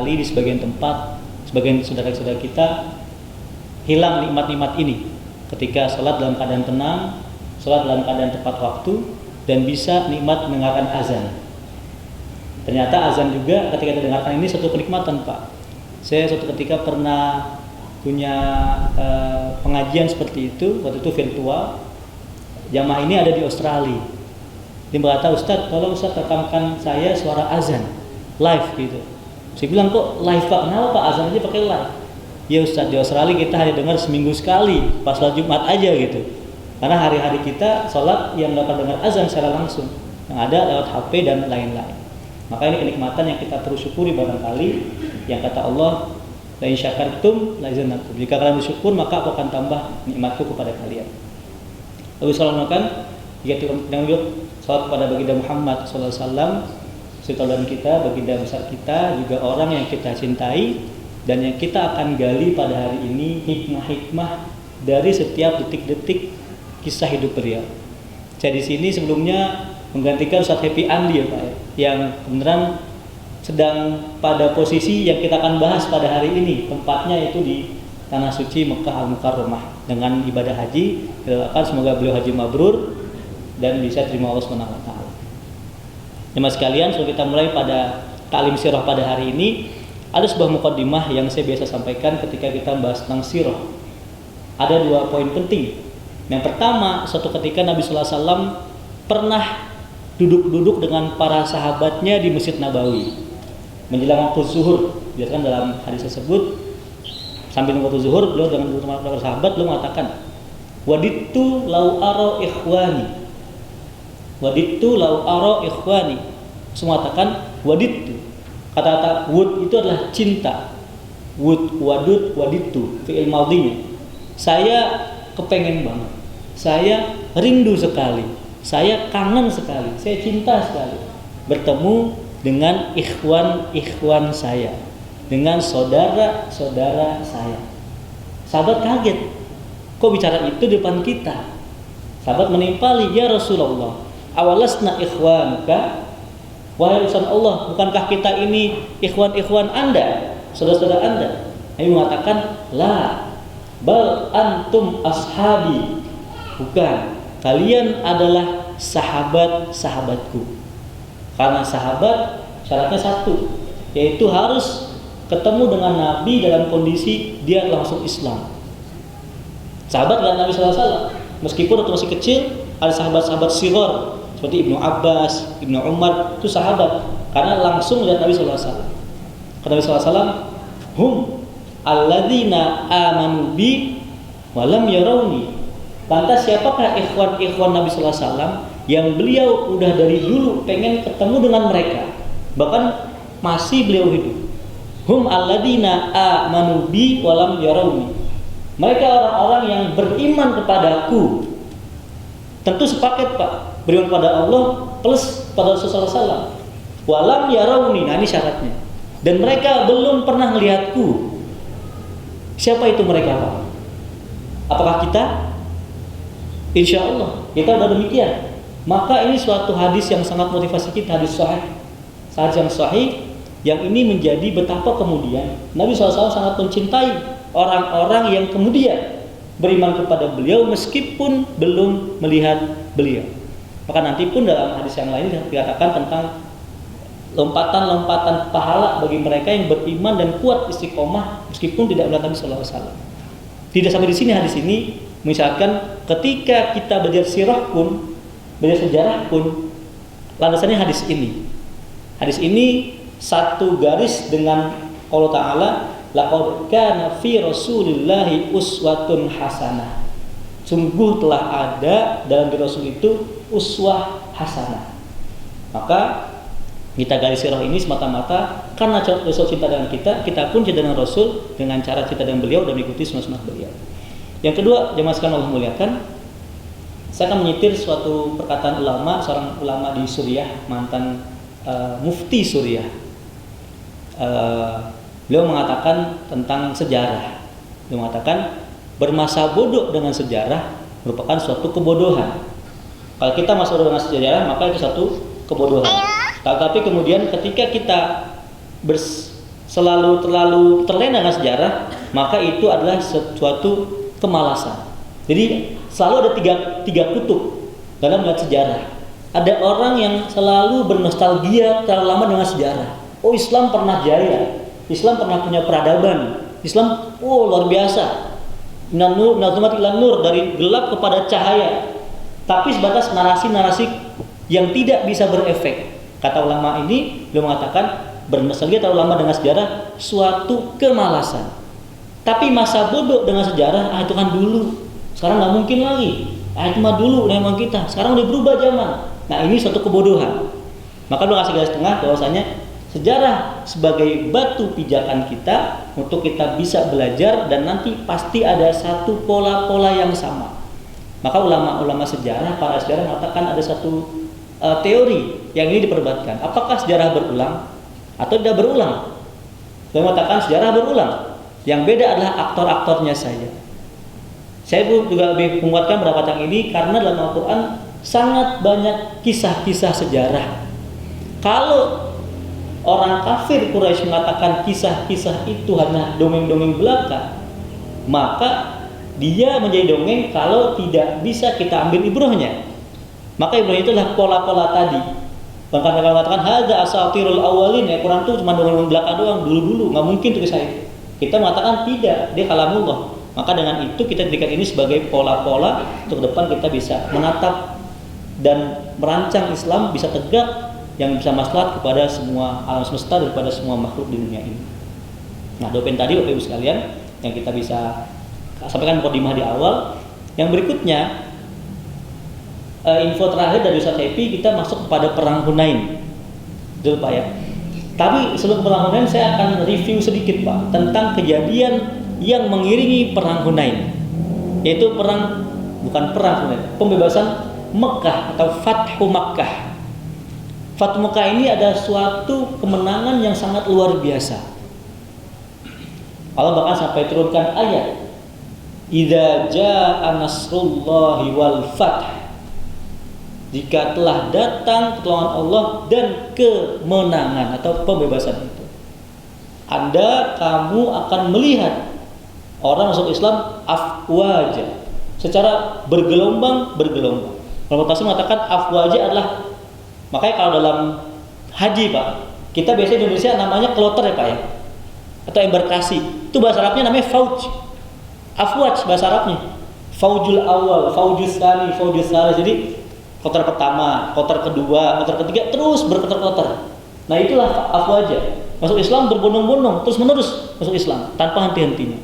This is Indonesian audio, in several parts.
barangkali di sebagian tempat, sebagian saudara-saudara kita hilang nikmat-nikmat ini ketika sholat dalam keadaan tenang, sholat dalam keadaan tepat waktu, dan bisa nikmat mendengarkan azan. Ternyata azan juga ketika didengarkan ini satu kenikmatan, Pak. Saya suatu ketika pernah punya pengajian seperti itu, waktu itu virtual. Jamaah ini ada di Australia. Dia berkata, Ustadz, tolong Ustadz rekamkan saya suara azan live gitu. Saya bilang, kok live Pak? Kenapa Pak? Azan aja pakai live. Ya Ustadz, di Australia kita hanya dengar seminggu sekali pas sholat Jumat aja gitu. Karena hari-hari kita sholat yang dapat dengar azan secara langsung, yang ada lewat HP dan lain-lain. Maka ini kenikmatan yang kita perlu syukuri barangkali, yang kata Allah, la in syakartum la azidannakum. Jika kalian bersyukur maka aku akan tambah nikmatku kepada kalian. Lalu salawatkan jika dengan salawat kepada baginda Muhammad sallallahu alaihi wasallam, saudara kita, baginda besar kita, juga orang yang kita cintai dan yang kita akan gali pada hari ini hikmah-hikmah dari setiap detik-detik kisah hidup beliau. Saya di sini sebelumnya menggantikan Ustaz Happy Andi ya Pak, yang beneran sedang pada posisi yang kita akan bahas pada hari ini. Tempatnya itu di Tanah Suci Mekah Al-Mukarramah dengan ibadah haji. Kita doakan semoga beliau haji mabrur dan bisa terima Allah Subhanahu wa taala. Jemaah sekalian, sebelum kita mulai pada taklim sirah pada hari ini, ada sebuah mukaddimah yang saya biasa sampaikan ketika kita membahas tentang sirah. Ada dua poin penting. Yang pertama, suatu ketika Nabi sallallahu alaihi wasallam pernah duduk-duduk dengan para sahabatnya di Masjid Nabawi menjelang waktu zuhur. Biarkan dalam hadis tersebut, sambil waktu zuhur, beliau dengan para sahabat beliau mengatakan, "Wadittu lau ara ikhwani." Wadittu lau ara ikhwani. Semua mengatakan wadittu. Kata-kata wud itu adalah cinta. Wud, wadud, wadittu, fi'il madhinya. Saya kepengen banget. Saya rindu sekali. Saya kangen sekali. Saya cinta sekali bertemu dengan ikhwan saya, dengan saudara-saudara saya. Sahabat kaget. Kok bicara itu di depan kita? Sahabat menimpali, ya Rasulullah, awalasna ikhwanuka? Wahai utusan Allah, bukankah kita ini ikhwan-ikhwan Anda, saudara-saudara Anda? Nabi mengatakan, la, bal antum ashabi. Bukan, kalian adalah sahabat-sahabatku. Karena sahabat syaratnya satu, yaitu harus ketemu dengan Nabi dalam kondisi dia langsung Islam. Sahabat dengan Nabi SAW, meskipun waktu masih kecil, ada sahabat-sahabat sighar seperti Ibnu Abbas, Ibnu Umar, itu sahabat karena langsung melihat Nabi SAW. Kata Nabi SAW, hum alladzina amanu bi walam yarawni. Lantas siapakah ikhwan-ikhwan Nabi SAW yang beliau udah dari dulu pengen ketemu dengan mereka, bahkan masih beliau hidup. Hum alladzina amanu bi walam yarawni. Mereka orang-orang yang beriman kepadaku. Tentu sepaket Pak, beriman kepada Allah plus pada Rasulullah SAW. Walam yarawni, nah ini syaratnya. Dan mereka belum pernah melihatku. Siapa itu mereka Pak? Apakah kita? Insya Allah kita sudah demikian. Maka ini suatu hadis yang sangat motivasi kita, hadis sahih. Hadis yang sahih yang ini menjadi betapa kemudian Nabi SAW sangat mencintai orang-orang yang kemudian beriman kepada beliau meskipun belum melihat beliau. Maka nanti pun dalam hadis yang lain dikatakan tentang lompatan-lompatan pahala bagi mereka yang beriman dan kuat istiqomah meskipun tidak melihat Nabi sallallahu alaihi wasallam. Tidak sampai di sini hadis ini, misalkan ketika kita belajar sirah pun, belajar sejarah pun, landasannya hadis ini. Hadis ini satu garis dengan Allah Ta'ala, laqad kana fi Rasulillahi uswatun hasanah. Sungguh telah ada dalam diri Rasul itu uswah hasanah. Maka kita garis sirah ini semata-mata karena Rasul cinta dengan kita pun cinta dengan Rasul dengan cara cinta dengan beliau dan mengikuti sunnah beliau. Yang kedua, jemaah sekalian Allah muliakan, saya akan menyitir suatu perkataan ulama, seorang ulama di Suriah, mantan mufti Suriah. Beliau mengatakan tentang sejarah. Beliau mengatakan bermasa bodoh dengan sejarah merupakan suatu kebodohan. Kalau kita masuk dengan sejarah maka itu satu kebodohan. Tapi kemudian ketika kita terlalu terlena dengan sejarah, maka itu adalah suatu kemalasan. Jadi selalu ada tiga kutub dalam melihat sejarah. Ada orang yang selalu bernostalgia terlalu lama dengan sejarah. Oh, Islam pernah jaya, Islam pernah punya peradaban, Islam luar biasa. Minal-zulumati ilan nur, dari gelap kepada cahaya. Tapi sebatas narasi-narasi yang tidak bisa berefek. Kata ulama ini, beliau mengatakan bernostalgia terlalu lama dengan sejarah suatu kemalasan. Tapi masa bodoh dengan sejarah, itu kan dulu, sekarang nggak mungkin lagi. Itu mah dulu memang kita, sekarang udah berubah zaman. Nah, ini suatu kebodohan. Maka beliau kasih garis tengah bahwasanya sejarah sebagai batu pijakan kita untuk kita bisa belajar, dan nanti pasti ada satu pola-pola yang sama. Maka ulama-ulama sejarah, para sejarah mengatakan ada satu teori yang ini diperdebatkan. Apakah sejarah berulang atau tidak berulang? Saya mengatakan sejarah berulang. Yang beda adalah aktor-aktornya saja. Saya juga lebih menguatkan pendapat yang ini karena dalam Al-Quran sangat banyak kisah-kisah sejarah. Kalau orang kafir Quraisy mengatakan kisah-kisah itu hanya dongeng-dongeng belaka, maka dia menjadi dongeng kalau tidak bisa kita ambil ibrohnya. Maka ibrohnya itu adalah pola-pola tadi. Bahkan mereka mengatakan hadza asatirul awwalin, Quran itu cuma dongeng belaka doang, dulu-dulu, nggak mungkin itu kisah itu. Kita mengatakan tidak, dia kalamullah. Maka dengan itu kita jadikan ini sebagai pola-pola untuk depan kita bisa menatap dan merancang Islam bisa tegak, yang bisa maslahat kepada semua alam semesta dan kepada semua makhluk di dunia ini. Nah, dopen tadi Bapak Ibu sekalian yang kita bisa sampaikan mukadimah di awal. Yang berikutnya info terakhir dari Ustaz Happy, kita masuk kepada perang Hunain. Betul Pak ya. Tapi sebelum perang Hunain saya akan review sedikit Pak tentang kejadian yang mengiringi perang Hunain, yaitu pembebasan Mekah atau Fathu Makkah. Fathu Mekah ini ada suatu kemenangan yang sangat luar biasa. Allah bahkan sampai turunkan ayat, idza jaa nasrullahi wal fath, jika telah datang pertolongan Allah dan kemenangan atau pembebasan itu, kamu akan melihat orang masuk Islam afwaja, secara bergelombang. Kalau Tasawuf mengatakan afwaja adalah, makanya kalau dalam haji Pak, kita biasanya di Indonesia namanya kloter ya Pak ya, atau embarkasi. Itu bahasa Arabnya namanya fauj. Afwaj bahasa Arabnya. Faujul awal, faujul tsani, faujul tsalits. Jadi kloter pertama, kloter kedua, kloter ketiga, terus berkloter-kloter. Nah, itulah afwaja. Masuk Islam berbondong-bondong, terus menerus masuk Islam tanpa henti-hentinya.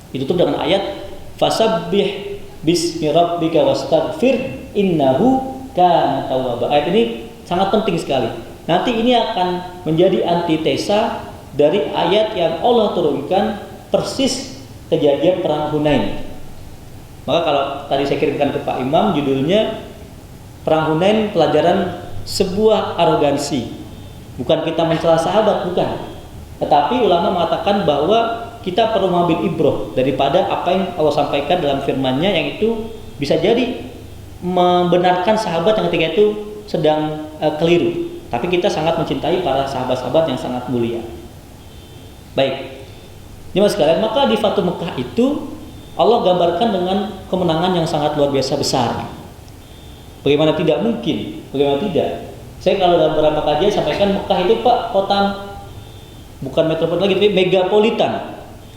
Ditutup dengan ayat fasabbih bismi rabbika wastaghfir innahu kana tawwaba. Ayat ini sangat penting sekali. Nanti ini akan menjadi antitesa dari ayat yang Allah turunkan persis kejadian perang Hunain. Maka kalau tadi saya kirimkan ke Pak Imam judulnya perang Hunain pelajaran sebuah arogansi. Bukan kita mencela sahabat, bukan. Tetapi ulama mengatakan bahwa kita perlu mengambil ibroh daripada apa yang Allah sampaikan dalam firman-Nya, yang itu bisa jadi membenarkan sahabat yang ketika itu sedang keliru. Tapi kita sangat mencintai para sahabat-sahabat yang sangat mulia. Baik, jemaah sekalian, maka di Fathu Mekah itu Allah gambarkan dengan kemenangan yang sangat luar biasa besar. Bagaimana tidak mungkin? Bagaimana tidak? Saya kalau dalam beberapa kajian sampaikan Mekah itu Pak kota bukan metropolitan lagi, tapi megapolitan.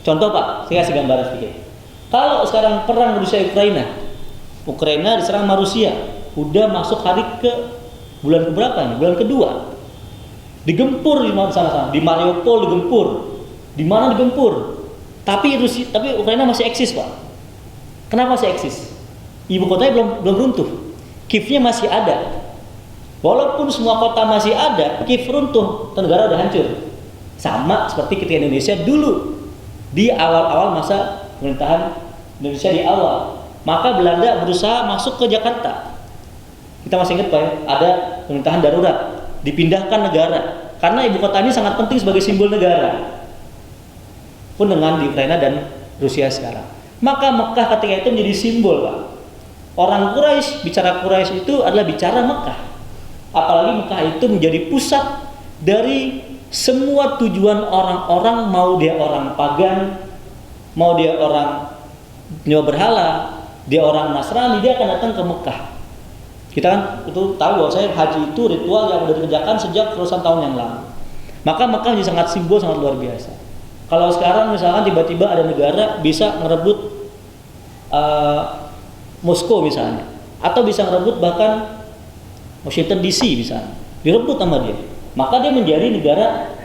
Contoh Pak, saya kasih gambaran sedikit. Kalau sekarang perang Rusia Ukraina diserang sama Rusia, udah masuk hari ke bulan keberapa nih? Bulan kedua. Digempur di sana-sana, di Mariupol digempur. Di mana digempur? Tapi Ukraina masih eksis Pak. Kenapa masih eksis? Ibu kotanya belum runtuh. Kievnya masih ada. Walaupun semua kota masih ada, Kiev runtuh, negara udah hancur. Sama seperti ketika Indonesia dulu di awal-awal masa pemerintahan Indonesia di awal, maka Belanda berusaha masuk ke Jakarta. Kita masih ingat Pak ya, ada pemerintahan darurat, dipindahkan negara karena ibu kota ini sangat penting sebagai simbol negara. Pun dengan di Ukraina dan Rusia sekarang, maka Mekah ketika itu menjadi simbol Pak. Orang Quraisy, bicara Quraisy itu adalah bicara Mekah. Apalagi Mekah itu menjadi pusat dari semua tujuan orang-orang, mau dia orang pagan, mau dia orang nyembah berhala, dia orang Nasrani, dia akan datang ke Mekah. Kita kan itu tahu bahwa haji itu ritual yang sudah dikerjakan sejak ratusan tahun yang lalu. Maka Mekah jadi sangat simbol, sangat luar biasa. Kalau sekarang misalkan tiba-tiba ada negara bisa merebut Moskow misalnya, atau bisa merebut bahkan Washington DC misalnya, direbut sama dia, maka dia menjadi negara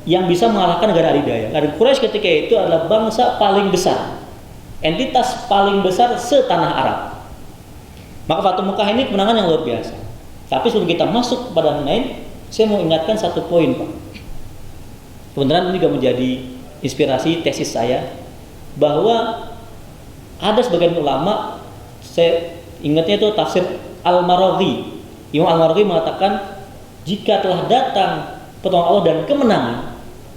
yang bisa mengalahkan negara adidaya. Karena Quraisy ketika itu adalah bangsa paling besar, entitas paling besar setanah Arab. Maka Fatu Mekah ini kemenangan yang luar biasa. Tapi sebelum kita masuk pada Hunain, saya mau ingatkan satu poin, Pak. Kebenaran ini juga menjadi inspirasi tesis saya, bahwa ada sebagian ulama, saya ingatnya itu tafsir Al-Maraghi. Imam Al-Maraghi mengatakan, jika telah datang pertolongan Allah dan kemenangan,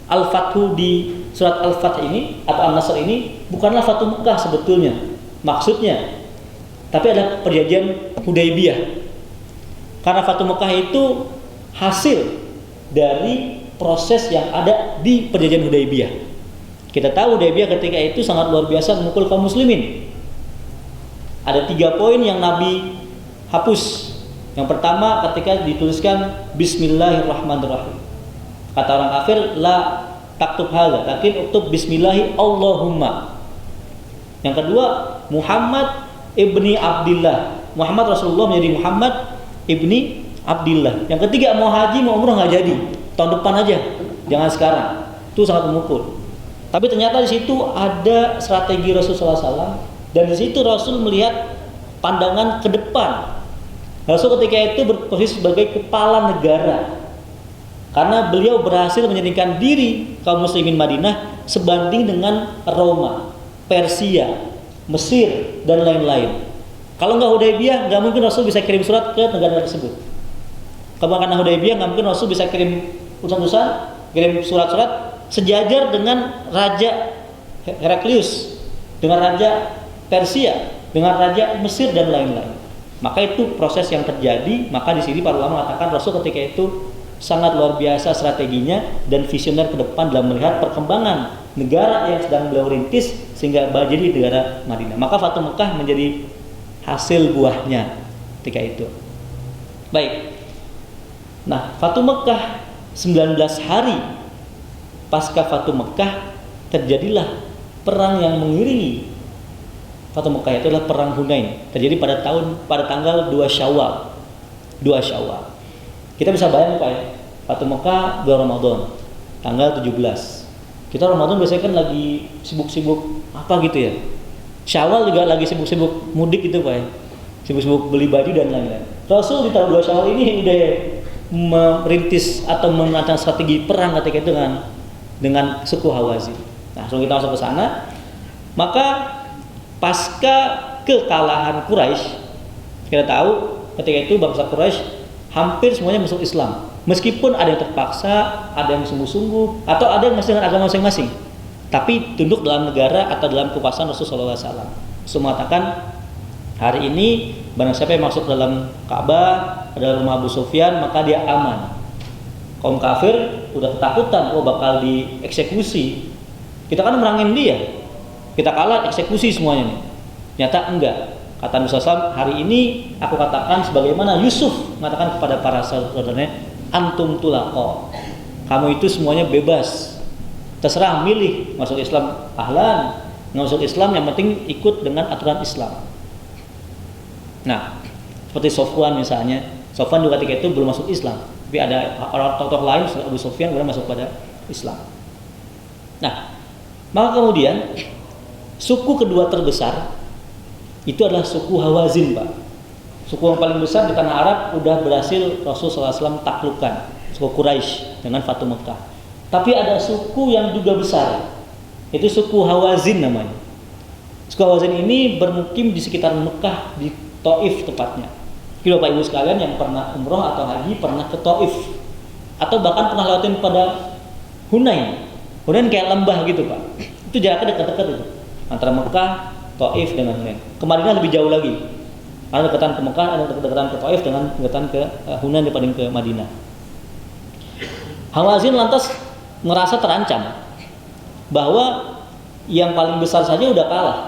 Al-Fathu di surat Al-Fath ini atau An-Nasr ini bukanlah Fatu Mekah sebetulnya maksudnya, tapi adalah perjanjian Hudaybiyah. Karena Fatu Mekah itu hasil dari proses yang ada di perjanjian Hudaybiyah. Kita tahu Hudaybiyah ketika itu sangat luar biasa memukul kaum muslimin. Ada 3 poin yang Nabi hapus. Yang pertama ketika dituliskan Bismillahirrahmanirrahim. Kata orang kafir, la taktub hadza, lakin uktub Bismillahi Allahumma. Yang kedua, Muhammad ibni Abdillah. Muhammad Rasulullah menjadi Muhammad ibni Abdillah. Yang ketiga, mau haji mau umrah nggak jadi, tahun depan aja, jangan sekarang. Itu sangat memukul. Tapi ternyata di situ ada strategi Rasulullah SAW, dan di situ Rasul melihat pandangan ke depan. Rasul ketika itu berposisi sebagai kepala negara, karena beliau berhasil menjadikan diri kaum muslimin Madinah sebanding dengan Roma, Persia, Mesir, dan lain-lain. Kalau nggak Hudaybiyah, nggak mungkin Rasul bisa kirim surat ke negara tersebut. Kalau karena Hudaybiyah, nggak mungkin Rasul bisa kirim utusan-utusan, kirim surat-surat sejajar dengan Raja Heraklius, dengan Raja Persia, dengan Raja Mesir, dan lain-lain. Maka itu proses yang terjadi. Maka di sini para ulama mengatakan Rasul ketika itu sangat luar biasa strateginya dan visioner ke depan dalam melihat perkembangan negara yang sedang beliau rintis sehingga jadi negara Madinah. Maka Fatu Mekah menjadi hasil buahnya ketika itu. Baik. Nah, Fatu Mekah 19 hari pasca Fatu Mekah terjadilah perang yang mengiringi Fatu Mekah, itu adalah perang Hunain. Terjadi pada tanggal 2 Syawal. 2 Syawal. Kita bisa bayangkan Pak ya, Fatu Mekah 2 Ramadan, tanggal 17. Kita Ramadan biasanya kan lagi sibuk-sibuk apa gitu ya. Syawal juga lagi sibuk-sibuk mudik gitu Pak ya. Sibuk-sibuk beli baju dan lain-lain. Rasul di tahun 2 Syawal ini udah merintis atau merancang strategi perang ketika itu dengan suku Hawazin. Nah, langsung kita masuk ke sana. Maka pasca kekalahan Quraisy, kita tahu ketika itu bangsa Quraisy hampir semuanya masuk Islam. Meskipun ada yang terpaksa, ada yang sungguh-sungguh, atau ada yang masih dengan agama masing-masing, tapi tunduk dalam negara atau dalam kekuasaan Rasulullah SAW. Rasul mengatakan, hari ini barang siapa yang masuk dalam Ka'bah, adalah rumah Abu Sufyan, maka dia aman. Kaum kafir udah ketakutan, bakal dieksekusi. Kita kan merangin dia, kita kalah eksekusi semuanya nih. Nyata enggak. Kata Nabi SAW, hari ini aku katakan sebagaimana Yusuf mengatakan kepada para saudaranya, antum tulaqo, kamu itu semuanya bebas, terserah milih masuk Islam ahlan, masuk Islam yang penting ikut dengan aturan Islam. Nah, seperti Sofwan misalnya, Sofwan juga ketika itu belum masuk Islam, tapi ada orang tokoh lain Abu Sufyan belum masuk pada Islam. Nah, maka kemudian suku kedua terbesar itu adalah suku Hawazin, Pak. Suku yang paling besar di tanah Arab udah berhasil Rasulullah SAW taklukkan, suku Quraisy dengan Fatu Mekah. Tapi ada suku yang juga besar, itu suku Hawazin namanya. Suku Hawazin ini bermukim di sekitar Mekah, di Taif tepatnya. Jadi Bapak Ibu sekalian yang pernah umroh atau haji pernah ke Taif, atau bahkan pernah lewatin pada Hunain. Hunain kayak lembah gitu, Pak. Itu jaraknya dekat-dekat itu, antara Mekah, Taif dengan Hunain. Ke Madinah lebih jauh lagi. Ada dekatan ke Mekah, ada dekatan ke Taif dengan dekatan ke Hunain dibanding ke Madinah. Hawazin lantas merasa terancam bahwa yang paling besar saja udah kalah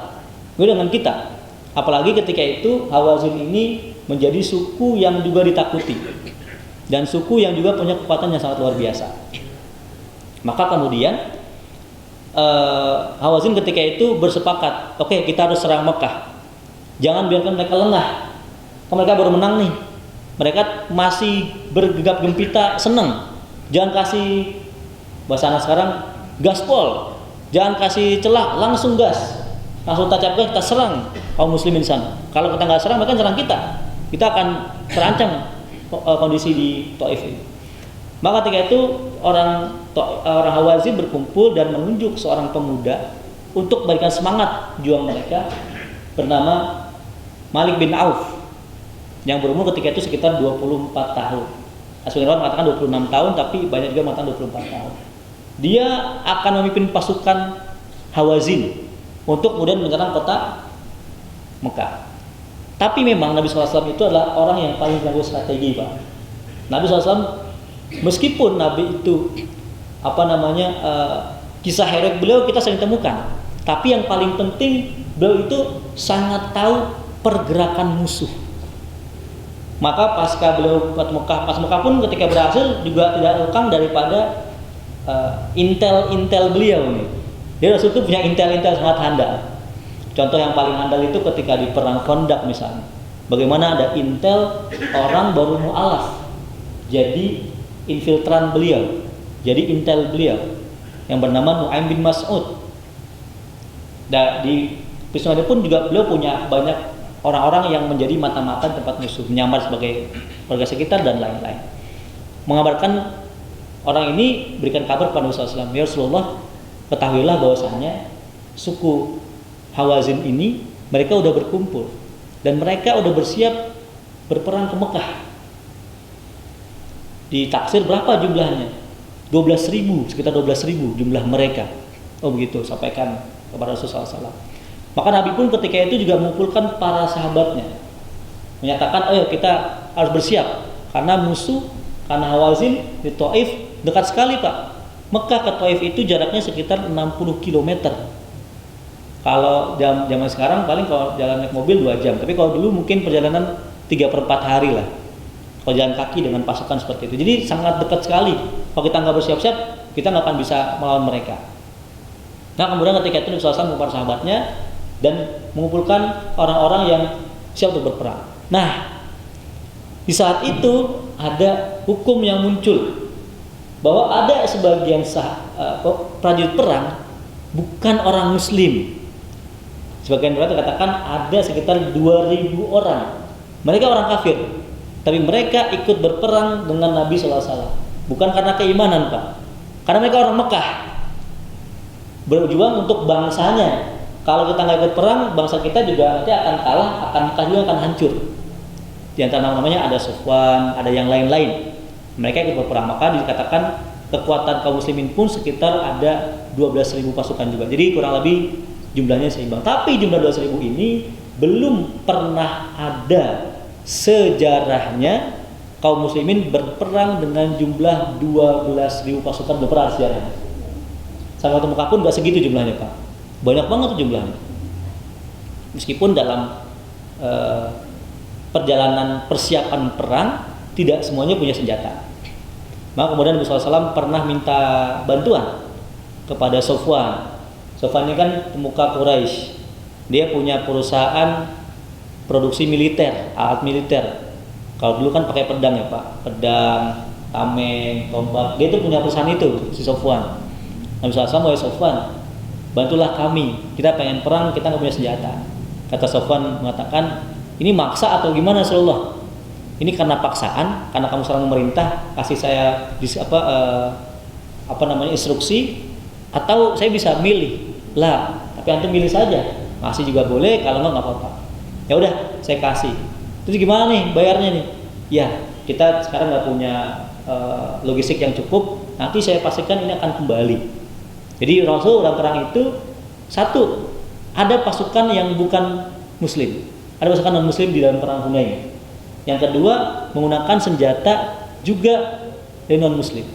dengan kita. Apalagi ketika itu Hawazin ini menjadi suku yang juga ditakuti dan suku yang juga punya kekuatan yang sangat luar biasa. Maka kemudian Hawazin ketika itu bersepakat, oke, kita harus serang Mekah. Jangan biarkan mereka lengah. Mereka baru menang nih. Mereka masih bergegap gempita, senang. Jangan kasih bahasa anak sekarang gaspol. Jangan kasih celah, langsung gas. Langsung tancap gas, kita serang kaum muslimin sana. Kalau kita nggak serang, mereka serang kita. Kita akan terancam kondisi di Taif ini. Maka ketika itu orang Hawazin berkumpul dan menunjuk seorang pemuda untuk memberikan semangat juang mereka bernama Malik bin Auf yang berumur ketika itu sekitar 24 tahun. Sebagian orang mengatakan 26 tahun, tapi banyak juga mengatakan 24 tahun. Dia akan memimpin pasukan Hawazin untuk kemudian menyerang kota Mekah. Tapi memang Nabi SAW itu adalah orang yang paling jago strategi, Pak. Nabi SAW meskipun Nabi itu kisah heroik beliau kita sering temukan, tapi yang paling penting beliau itu sangat tahu pergerakan musuh. Maka pasca beliau pas Mekah pun ketika berhasil juga tidak lekang daripada intel beliau nih. Dia Rasul itu punya intel sangat handal. Contoh yang paling handal itu ketika di perang Khandaq misalnya. Bagaimana ada intel orang baru mu'alaf jadi infiltran beliau, jadi intel beliau yang bernama Nu'aim bin Mas'ud. Dan di peristiwa pun juga beliau punya banyak orang-orang yang menjadi mata-mata tempat musuh, menyamar sebagai warga sekitar dan lain-lain. Mengabarkan orang ini berikan kabar kepada Rasulullah SAW, ya Rasulullah, ketahuilah bahwasanya suku Hawazin ini mereka udah berkumpul dan mereka udah bersiap berperang ke Mekah. Ditaksir berapa jumlahnya? 12.000, sekitar 12.000 jumlah mereka. Oh begitu, sampaikan kepada Rasulullah SAW. Maka Nabi pun ketika itu juga mengumpulkan para sahabatnya, menyatakan, ayo kita harus bersiap karena musuh, karena Hawazin di Taif dekat sekali, Pak. Mekah ke Taif itu jaraknya sekitar 60 km. Kalau zaman sekarang paling kalau jalan naik mobil 2 jam, tapi kalau dulu mungkin perjalanan 3/4 hari lah. Kalau jalan kaki dengan pasukan seperti itu, jadi sangat dekat sekali. Kalau kita nggak bersiap-siap, kita nggak akan bisa melawan mereka. Nah kemudian ketika itu Rasulullah SAW mengumpulkan sahabatnya dan mengumpulkan orang-orang yang siap untuk berperang. Nah di saat itu ada hukum yang muncul bahwa ada sebagian prajurit perang bukan orang Muslim. Sebagian riwayat katakan ada sekitar 2.000 orang. Mereka orang kafir, tapi mereka ikut berperang dengan Nabi SAW. Bukan karena keimanan, Pak. Karena mereka orang Mekah, berjuang untuk bangsanya. Kalau kita nggak ikut perang, bangsa kita juga nanti akan kalah, Mekah juga akan hancur. Di antara namanya ada Sufwan, ada yang lain-lain. Mereka ikut berperang, maka dikatakan kekuatan kaum muslimin pun sekitar ada 12.000 pasukan juga. Jadi kurang lebih jumlahnya seimbang. Tapi jumlah 12.000 ini belum pernah ada sejarahnya kaum muslimin berperang dengan jumlah 12.000 pasukan, belum pernah sejarahnya. Sampai waktu Mekah pun gak segitu jumlahnya, Pak. Banyak banget tuh jumlahnya. Meskipun dalam perjalanan persiapan perang tidak semuanya punya senjata. Maka kemudian Nabi SAW pernah minta bantuan kepada Sofwan. Sofwan ini kan pemuka Quraisy. Dia punya perusahaan produksi militer, alat militer. Kalau dulu kan pakai pedang ya Pak, pedang, tameng, tombak. Dia itu punya perusahaan itu, si Sofwan. Nabi SAW, wahai Sofwan, bantulah kami. Kita pengen perang, kita nggak punya senjata. Kata Sofwan mengatakan, ini maksa atau gimana Rasulullah? Ini karena paksaan, karena kamu seorang pemerintah kasih saya instruksi, atau saya bisa milih lah. Tapi antum milih saja, masih juga boleh, kalau nggak apa-apa. Ya udah, saya kasih. Terus gimana nih bayarnya nih? Ya, kita sekarang nggak punya logistik yang cukup. Nanti saya pastikan ini akan kembali. Jadi Rasul dalam perang itu satu, ada pasukan yang bukan Muslim, ada pasukan non Muslim di dalam perang Hunain. Yang kedua, menggunakan senjata juga dari non Muslim.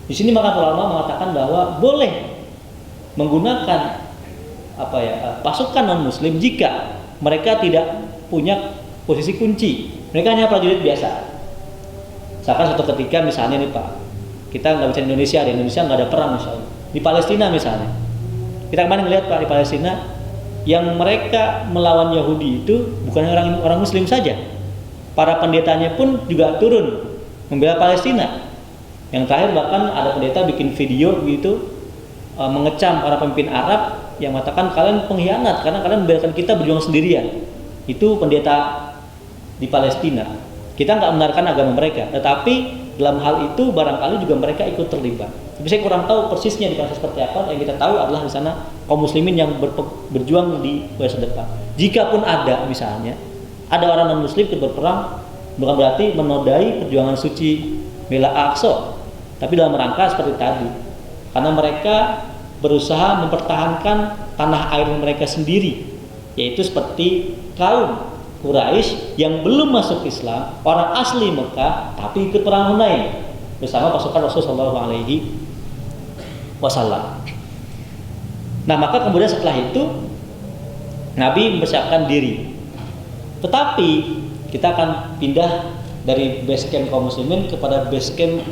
Di sini maka ulama mengatakan bahwa boleh menggunakan pasukan non muslim jika mereka tidak punya posisi kunci, mereka hanya prajurit biasa. Misalkan suatu ketika misalnya nih Pak, kita nggak bisa di Indonesia nggak ada perang misalnya, di Palestina misalnya, kita kemarin ngelihat Pak, di Palestina yang mereka melawan Yahudi itu bukan orang muslim saja, para pendetanya pun juga turun membela Palestina. Yang terakhir bahkan ada pendeta bikin video gitu mengecam para pemimpin Arab yang mengatakan kalian pengkhianat karena kalian membiarkan kita berjuang sendirian. Itu pendeta di Palestina. Kita nggak membenarkan agama mereka, tetapi dalam hal itu barangkali juga mereka ikut terlibat. Tapi saya kurang tahu persisnya di Palestina seperti apa. Yang kita tahu adalah di sana kaum muslimin yang berjuang di garis depan. Jikapun ada misalnya ada orang non muslim ikut berperang, bukan berarti menodai perjuangan suci bela Aqsa, tapi dalam rangka seperti tadi, karena mereka berusaha mempertahankan tanah air mereka sendiri, yaitu seperti kaum Quraisy yang belum masuk Islam, orang asli Mekah tapi ikut perang Hunain bersama pasukan Rasulullah SAW. Nah, maka kemudian setelah itu Nabi mempersiapkan diri. Tetapi kita akan pindah dari base camp kaum muslimin kepada base camp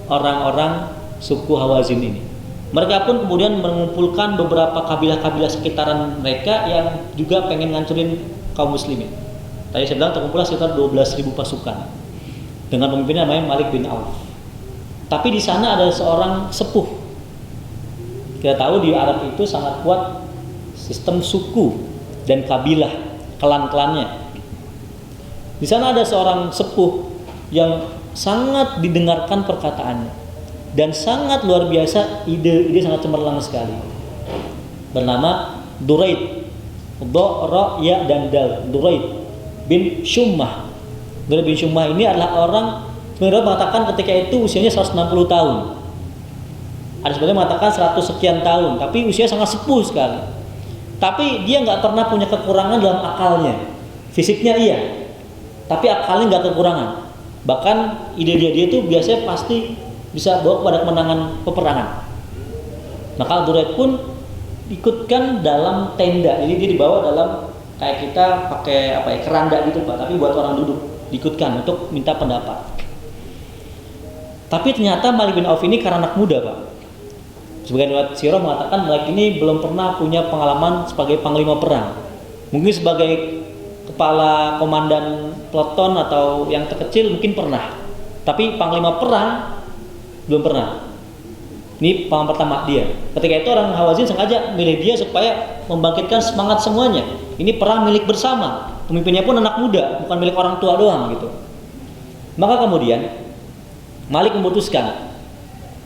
orang-orang suku Hawazin ini. Mereka pun kemudian mengumpulkan beberapa kabilah-kabilah sekitaran mereka yang juga pengen ngancurin kaum muslimin. Tadi saya bilang terkumpul sekitar 12.000 pasukan dengan pemimpinnya namanya Malik bin Auf. Tapi di sana ada seorang sepuh. Kita tahu di Arab itu sangat kuat sistem suku dan kabilah, klan-klannya. Di sana ada seorang sepuh yang sangat didengarkan perkataannya dan sangat luar biasa, ide sangat cemerlang sekali. Bernama Duraid, Ra, Ya dan Dal. Duraid bin Syummah. Duraid bin Syummah ini adalah orang sebenarnya mengatakan ketika itu usianya 160 tahun. Ada sebagian mengatakan 100 sekian tahun, tapi usia sangat sepuh sekali. Tapi dia nggak pernah punya kekurangan dalam akalnya. Fisiknya iya, tapi akalnya nggak kekurangan. Bahkan ide dia itu biasanya pasti bisa bawa kepada kemenangan peperangan. Maka Duraid pun ikutkan dalam tenda. Jadi dia dibawa dalam kayak kita pakai keranda gitu Pak, tapi buat orang duduk, diikutkan untuk minta pendapat. Tapi ternyata Malik bin Auf ini karena anak muda Pak. Sebagian riwayat sirah mengatakan Malik ini belum pernah punya pengalaman sebagai panglima perang. Mungkin sebagai kepala komandan peleton atau yang terkecil mungkin pernah, tapi panglima perang belum pernah. Ini pengalaman pertama dia. Ketika itu orang Hawazin sengaja milih dia supaya membangkitkan semangat semuanya. Ini perang milik bersama, pemimpinnya pun anak muda, bukan milik orang tua doang gitu. Maka kemudian Malik memutuskan,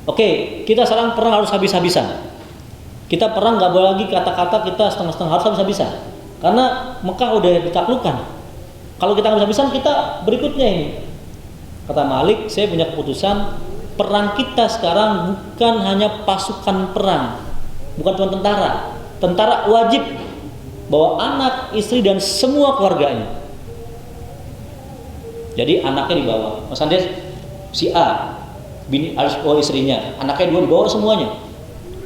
oke, kita sekarang perang harus habis-habisan. Kita perang nggak boleh lagi kata-kata kita setengah-setengah, harus habis-habisan. Karena Mekah udah ditaklukkan. Kalau kita habis-habisan, kita berikutnya ini. Kata Malik, saya punya keputusan, perang kita sekarang bukan hanya pasukan perang, bukan cuma tentara. Tentara wajib bawa anak, istri dan semua keluarganya. Jadi anaknya dibawa. Misalnya si A, bini harus bawa istrinya, anaknya dua dibawa semuanya.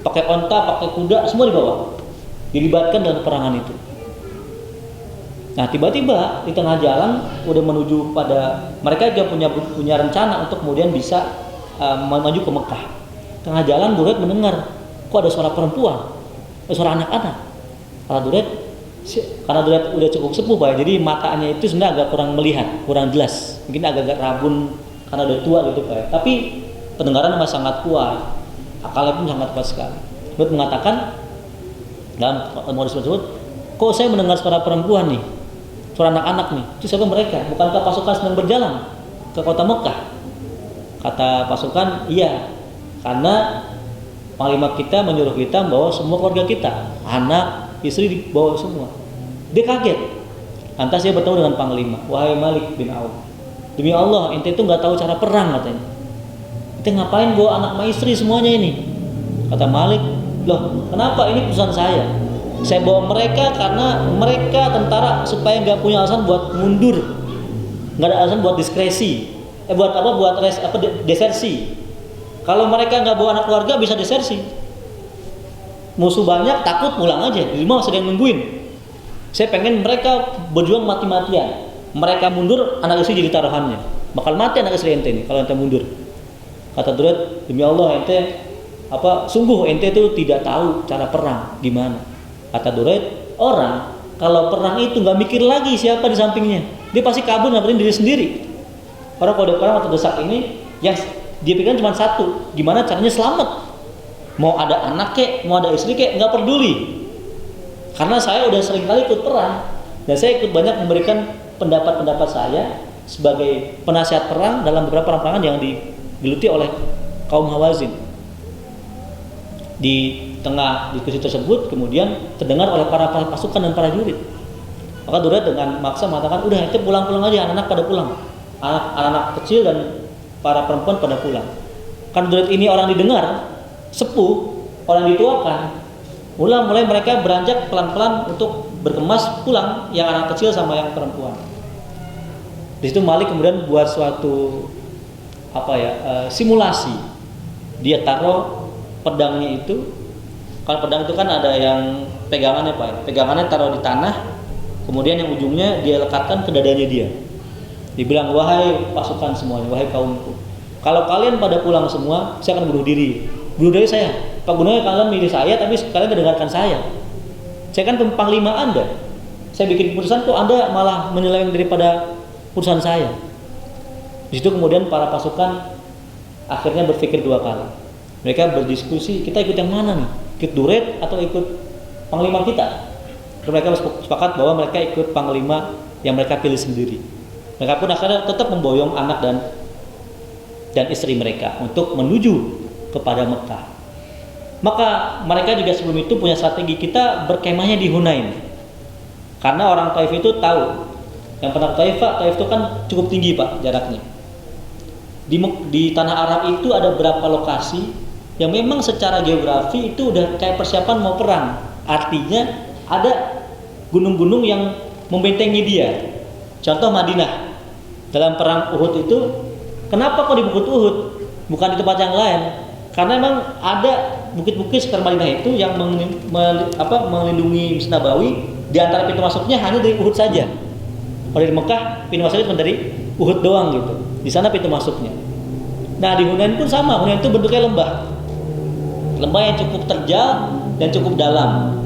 Pakai onta, pakai kuda, semua dibawa. Dilibatkan dalam peperangan itu. Nah, tiba-tiba di tengah jalan udah menuju pada mereka juga punya rencana untuk kemudian bisa maju ke Mekah. Tengah jalan Duraid mendengar kok ada suara perempuan, ada suara anak-anak. Karena Duraid udah cukup sepuh Pak, jadi matanya itu sebenarnya agak kurang melihat, kurang jelas, mungkin agak-agak rabun karena udah tua gitu Pak. Tapi pendengaran masih sangat kuat, akalnya pun sangat kuat sekali. Duraid mengatakan dalam modus tersebut, kok saya mendengar suara perempuan nih, suara anak-anak nih, itu siapa mereka? Bukankah pasukan sedang berjalan ke kota Mekah? Kata pasukan, iya, karena panglima kita menyuruh kita bawa semua keluarga kita, anak, istri dibawa semua. Dia kaget. Lantas dia bertemu dengan panglima, wahai Malik bin Auf, demi Allah, ente itu nggak tahu cara perang katanya. Ente ngapain bawa anak sama istri semuanya ini? Kata Malik, loh, kenapa ini pesan saya? Saya bawa mereka karena mereka tentara supaya nggak punya alasan buat mundur, nggak ada alasan buat diskresi, buat desersi. Kalau mereka nggak bawa anak keluarga bisa desersi. Musuh banyak, takut pulang aja. Di rumah masih ada yang nungguin. Saya pengen mereka berjuang mati-matian. Mereka mundur, anak istri jadi taruhannya. Bakal mati anak istri ente nih kalau ente mundur. Kata Duret, demi Allah ente sungguh ente itu tidak tahu cara perang gimana. Kata Duret, orang kalau perang itu nggak mikir lagi siapa di sampingnya. Dia pasti kabur ngambilin diri sendiri. Orang kalau ada perang atau desak ini, yang dia pikirkan cuma satu, gimana caranya selamat. Mau ada anak kek, mau ada istri kek, nggak peduli. Karena saya udah sering kali ikut perang dan saya ikut banyak memberikan pendapat-pendapat saya sebagai penasihat perang dalam beberapa perang-perangan yang digeluti oleh kaum Hawazin. Di tengah diskusi tersebut kemudian terdengar oleh para pasukan dan para jurid. Maka Duret dengan maksa mengatakan, udah itu pulang-pulang aja, anak-anak pada pulang, anak-anak kecil dan para perempuan pada pulang. Kan Duret ini orang didengar, sepuh, orang dituakan. Mulai mereka beranjak pelan-pelan untuk berkemas pulang, yang anak kecil sama yang perempuan. Di situ Malik kemudian buat suatu simulasi. Dia taruh pedangnya itu. Kalau pedang itu kan ada yang pegangannya Pak ya. Pegangannya taruh di tanah, kemudian yang ujungnya dia lekatkan ke dadanya dia. Dibilang, wahai pasukan semuanya, wahai kaumku, kalau kalian pada pulang semua, saya akan bunuh diri. Bunuh diri saya. Pak Gunanya kalian milih saya, tapi kalian mendengarkan saya. Saya kan panglima Anda. Saya bikin keputusan kok Anda malah menyeleweng daripada keputusan saya. Di situ kemudian para pasukan akhirnya berpikir dua kali. Mereka berdiskusi, kita ikut yang mana nih? Ikut Duret atau ikut panglima kita? Mereka sepakat bahwa mereka ikut panglima yang mereka pilih sendiri. Mereka pun akhirnya tetap memboyong anak dan istri mereka untuk menuju kepada Mekah. Maka mereka juga sebelum itu punya strategi, kita berkemahnya di Hunain. Karena orang Taif itu tahu, yang pernah Taif itu kan cukup tinggi Pak jaraknya. Di tanah Arab itu ada berapa lokasi yang memang secara geografi itu udah kayak persiapan mau perang. Artinya ada gunung-gunung yang membentengi dia. Contoh Madinah. Dalam perang Uhud itu, kenapa kok di Bukit Uhud? Bukan di tempat yang lain. Karena memang ada bukit-bukit sekitar Madinah itu yang melindungi Masjid Nabawi. Di antara pintu masuknya hanya dari Uhud saja. Kalau di Mekah pintu masuknya cuma dari Uhud doang gitu. Di sana pintu masuknya. Nah di Hunain pun sama. Hunain itu bentuknya lembah yang cukup terjal dan cukup dalam.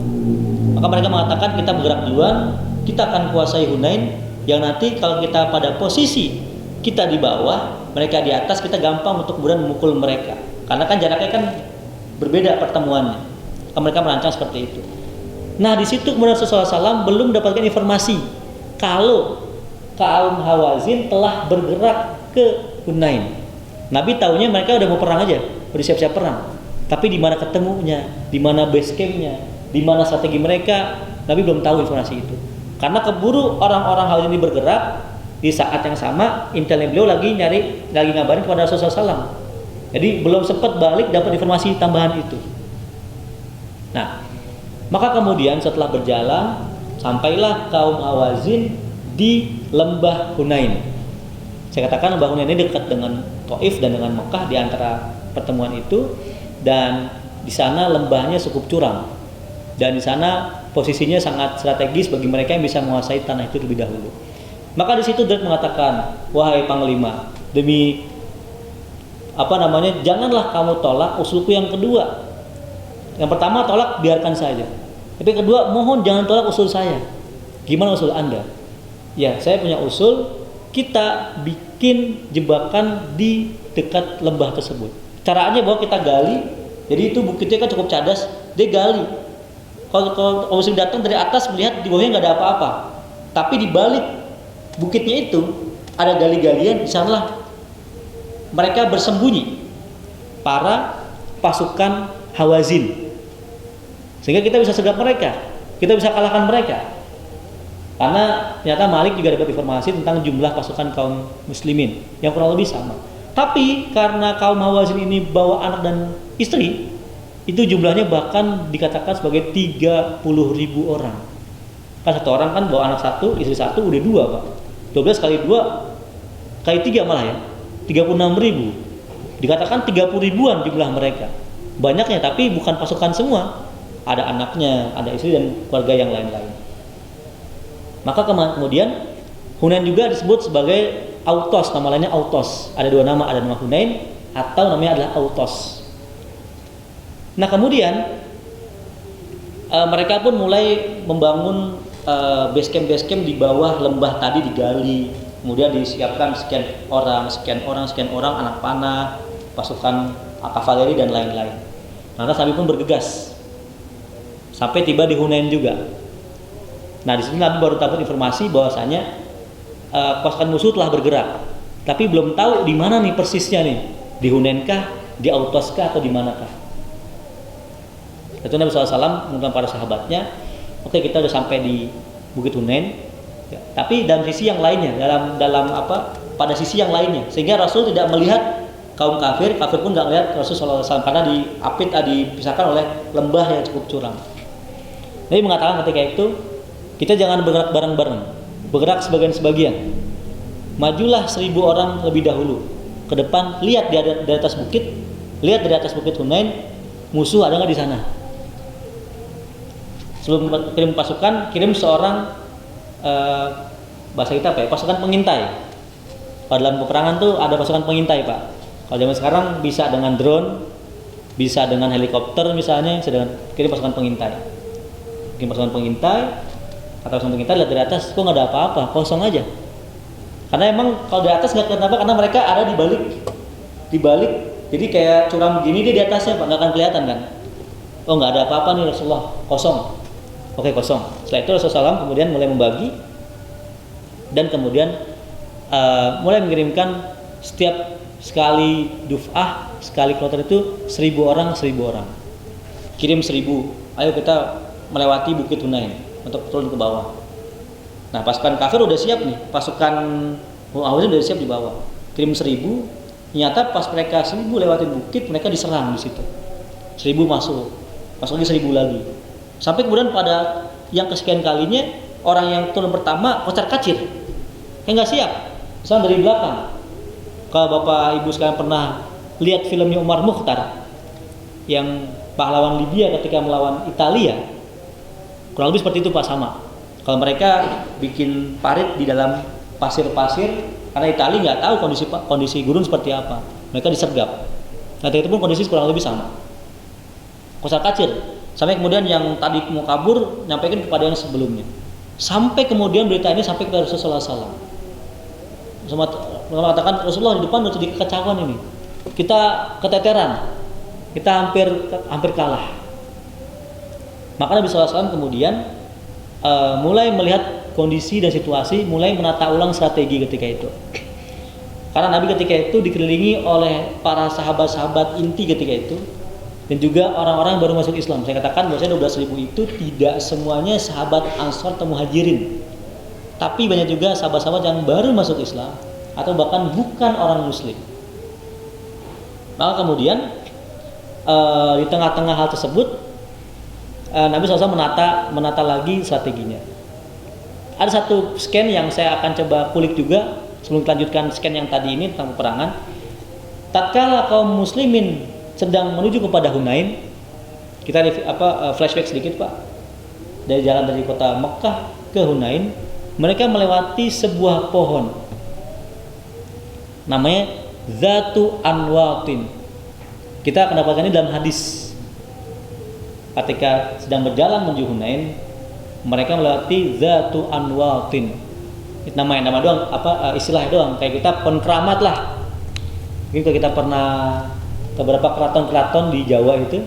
Maka mereka mengatakan kita bergerak duluan, kita akan kuasai Hunain. Yang nanti kalau kita pada posisi kita di bawah, mereka di atas, kita gampang untuk kemudian memukul mereka. Karena kan jaraknya kan berbeda pertemuannya. Mereka merancang seperti itu. Nah di situ kemudian Rasulullah SAW belum mendapatkan informasi kalau kaum Hawazin telah bergerak ke Hunain. Nabi tahunya mereka udah mau perang aja, udah siap-siap perang. Tapi di mana ketemunya, di mana base campnya, di mana strategi mereka, Nabi belum tahu informasi itu. Karena keburu orang-orang Hawazin ini bergerak, di saat yang sama intelnya beliau lagi ngabarin kepada Rasulullah SAW. Jadi belum sempat balik dapat informasi tambahan itu. Nah, maka kemudian setelah berjalan sampailah kaum Hawazin di lembah Hunain. Saya katakan lembah Hunain ini dekat dengan Taif dan dengan Mekah di antara pertemuan itu, dan di sana lembahnya cukup curam. Dan di sana posisinya sangat strategis bagi mereka yang bisa menguasai tanah itu lebih dahulu. Maka di situ Duret mengatakan, wahai panglima, demi janganlah kamu tolak usulku yang kedua. Yang pertama tolak biarkan saja. Tapi yang kedua mohon jangan tolak usul saya. Gimana usul Anda? Ya, saya punya usul, kita bikin jebakan di dekat lembah tersebut. Caranya bahwa kita gali, jadi itu bukitnya kan cukup cadas, dia gali. Kalau musim datang dari atas melihat di bawahnya nggak ada apa-apa, tapi di balik bukitnya itu ada gali-galian, di sanalah mereka bersembunyi para pasukan Hawazin, sehingga kita bisa segap mereka, kita bisa kalahkan mereka. Karena ternyata Malik juga dapat informasi tentang jumlah pasukan kaum muslimin yang kurang lebih sama. Tapi karena kaum Hawazin ini bawa anak dan istri, itu jumlahnya bahkan dikatakan sebagai 30.000 orang. Kan satu orang kan bawa anak satu, istri satu, udah 2 Pak. 12 kali 2 kali 3 malah ya, 36.000. Dikatakan 30 ribuan jumlah mereka. Banyaknya, tapi bukan pasukan semua. Ada anaknya, ada istri dan keluarga yang lain-lain. Maka kemudian Hunain juga disebut sebagai Autos, nama lainnya Autos. Ada dua nama, ada nama Hunain atau namanya adalah Autos. Nah kemudian mereka pun mulai membangun base camp di bawah lembah tadi digali. Kemudian disiapkan sekian orang, anak panah, pasukan kavaleri dan lain-lain. Lantas Nabi pun bergegas sampai tiba di Hunain juga. Nah di sini Nabi baru dapat informasi bahwasanya pasukan musuh telah bergerak, tapi belum tahu di mana nih persisnya nih, di Hunainkah, di Autoskah atau di manakah. Itu Nabi SAW mengundang para sahabatnya, oke kita udah sampai di Bukit Hunain, ya, tapi dalam sisi yang lainnya, pada sisi yang lainnya, sehingga Rasul tidak melihat kaum kafir pun nggak melihat Rasul SAW karena dipisahkan oleh lembah yang cukup curam. Nabi mengatakan ketika itu, kita jangan bergerak bareng-bareng, bergerak sebagian-sebagian. Majulah 1000 orang lebih dahulu ke depan, lihat di atas bukit, lihat dari atas bukit Hunain, musuh ada nggak di sana. Sebelum kirim pasukan, kirim seorang bahasa kita apa ya, pasukan pengintai. Pada dalam peperangan tuh ada pasukan pengintai, Pak. Kalau zaman sekarang bisa dengan drone, bisa dengan helikopter misalnya, bisa dengan kirim pasukan pengintai. Kirim pasukan pengintai, atau pasukan pengintai lihat dari atas, kok nggak ada apa-apa, kosong aja. Karena emang kalau di atas nggak kelihatan apa, karena mereka ada di balik. Jadi kayak curam begini dia di atasnya, Pak, nggak akan kelihatan kan? Oh nggak ada apa-apa nih Rasulullah, kosong. Oke kosong. Setelah itu Rasulullah SAW kemudian mulai membagi dan kemudian mulai mengirimkan setiap sekali duf'ah, sekali kloter itu 1000 orang. Kirim 1000. Ayo kita melewati Bukit Hunain untuk turun ke bawah. Nah pasukan kafir udah siap nih, pasukan Hawazin udah siap di bawah. Kirim 1000. Ternyata pas mereka 1000 lewatin bukit, mereka diserang di situ. 1000 masuk lagi 1000 lagi. Sampai kemudian pada yang kesekian kalinya orang yang turun pertama kocar-kacir, nggak siap, misalnya dari belakang. Kalau bapak ibu sekalian pernah lihat filmnya Umar Mukhtar yang pahlawan Libya ketika melawan Italia, kurang lebih seperti itu Pak, sama. Kalau mereka bikin parit di dalam pasir-pasir, karena Italia nggak tahu kondisi gurun seperti apa, mereka disergap. Nah itu pun kondisi kurang lebih sama, kocar-kacir. Sampai kemudian yang tadi mau kabur nyampaikan kepada yang sebelumnya. Sampai kemudian berita ini sampai kepada Rasulullah SAW. Mengatakan Rasulullah di depan udah jadi kekacauan ini. Kita keteteran, kita hampir kalah. Maka Nabi SAW kemudian mulai melihat kondisi dan situasi, mulai menata ulang strategi ketika itu. Karena Nabi ketika itu dikelilingi oleh para sahabat-sahabat inti ketika itu, dan juga orang-orang yang baru masuk Islam. Saya katakan bahwasanya 12.000 itu tidak semuanya sahabat Ansor atau Muhajirin, tapi banyak juga sahabat-sahabat yang baru masuk Islam atau bahkan bukan orang Muslim. Maka kemudian di tengah-tengah hal tersebut Nabi SAW menata lagi strateginya. Ada satu scan yang saya akan coba kulik juga sebelum lanjutkan scan yang tadi ini tentang peperangan. Tatkala kaum muslimin sedang menuju kepada Hunain, kita flashback sedikit Pak. Dari jalan dari kota Mekah ke Hunain, mereka melewati sebuah pohon, namanya Zatu Anwatin. Kita akan dapatkan ini dalam hadis. Ketika sedang berjalan menuju Hunain, mereka melewati Zatu Anwatin. Itu nama doang, istilah doang. Kayak kita pohon keramat lah. Mungkin kalau kita pernah beberapa keraton di Jawa itu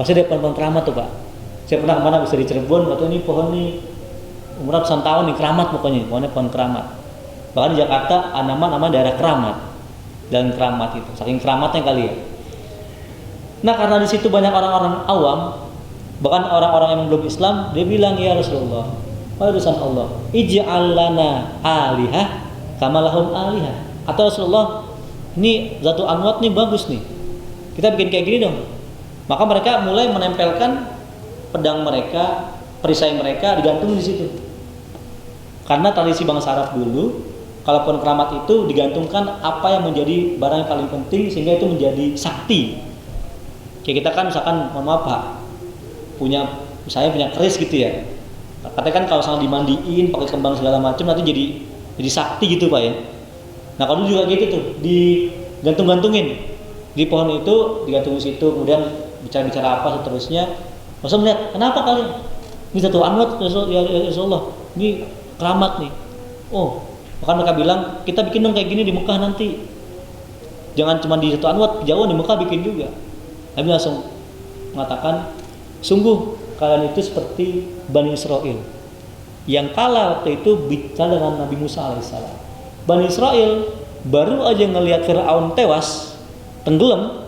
pasti ada pohon keramat tuh Pak. Saya pernah kemana bisa di Cirebon, waktu ini pohon nih umur ratusan tahun nih, keramat pokoknya, pohon keramat. Bahkan di Jakarta nama daerah keramat dan keramat itu, saking keramatnya kali ya. Nah karena di situ banyak orang-orang awam, bahkan orang-orang yang belum Islam, dia bilang ya Rasulullah, wahai utusan Allah, ij'al lana alihah kama lahum alihah. Atau Rasulullah, ini Zatu Anwat nih bagus nih, kita bikin kayak gini dong. Maka mereka mulai menempelkan pedang mereka, perisai mereka digantung di situ. Karena tradisi bangsa Arab dulu, Kalaupun keramat itu digantungkan apa yang menjadi barang yang paling penting sehingga itu menjadi sakti. Kayak kita kan misalkan, mohon maaf Pak, misalnya punya keris gitu ya. Katanya kan kalau misalnya dimandiin pakai kembang segala macam nanti jadi sakti gitu Pak ya. Nah kalau juga gitu tuh, digantung-gantungin di pohon itu, digantungin situ, kemudian bicara-bicara apa seterusnya. Rasul melihat, kenapa kalian? Ini satu anwat ya Rasulullah, ini keramat nih. Oh, bahkan mereka bilang, kita bikin dong kayak gini di Mekah nanti. Jangan cuma di satu anwat, jauh di Mekah bikin juga. Nabi langsung mengatakan, sungguh kalian itu seperti Bani Israel yang kalah waktu itu bicara dengan Nabi Musa alaihissalam. Bani Israel baru aja ngelihat Fir'aun tewas, tenggelam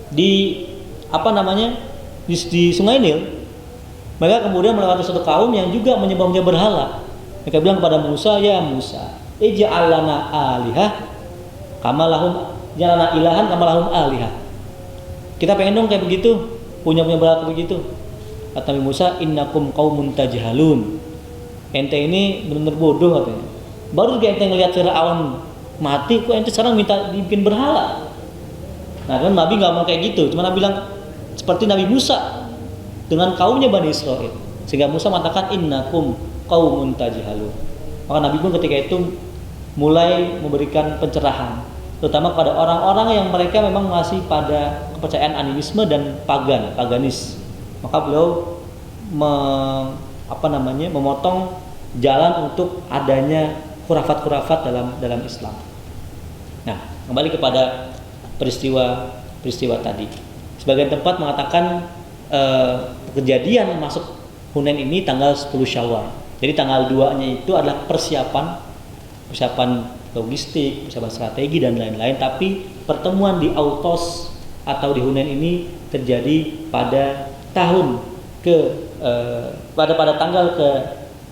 di di Sungai Nil. Mereka kemudian melewati suatu kaum yang juga menyembah berhala. Mereka bilang kepada Musa, ya Musa, ij'al lana alihah kama lahum, jalana ilahan kama lahum alihah. Kita pengen dong kayak begitu, punya berhala begitu. Kata Nabi Musa, innakum qaumun tajhalun. Ente ini benar-benar bodoh katanya. Baru ente ngelihat Fir'aun mati, kok ente sekarang minta dibikin berhala. Nah kan Nabi nggak mau kayak gitu, cuma Nabi bilang seperti Nabi Musa dengan kaumnya Bani Israel. Sehingga Musa mengatakan innakum qaumun tajhalun. Maka Nabi pun ketika itu mulai memberikan pencerahan, terutama pada orang-orang yang mereka memang masih pada kepercayaan animisme dan paganis. Maka beliau memotong jalan untuk adanya khurafat-khurafat dalam Islam. Nah, kembali kepada peristiwa tadi. Sebagian tempat mengatakan kejadian masuk Hunain ini tanggal 10 Syawal. Jadi tanggal 2-nya itu adalah persiapan logistik, persiapan strategi dan lain-lain. Tapi pertemuan di Autos atau di Hunain ini terjadi pada pada tanggal ke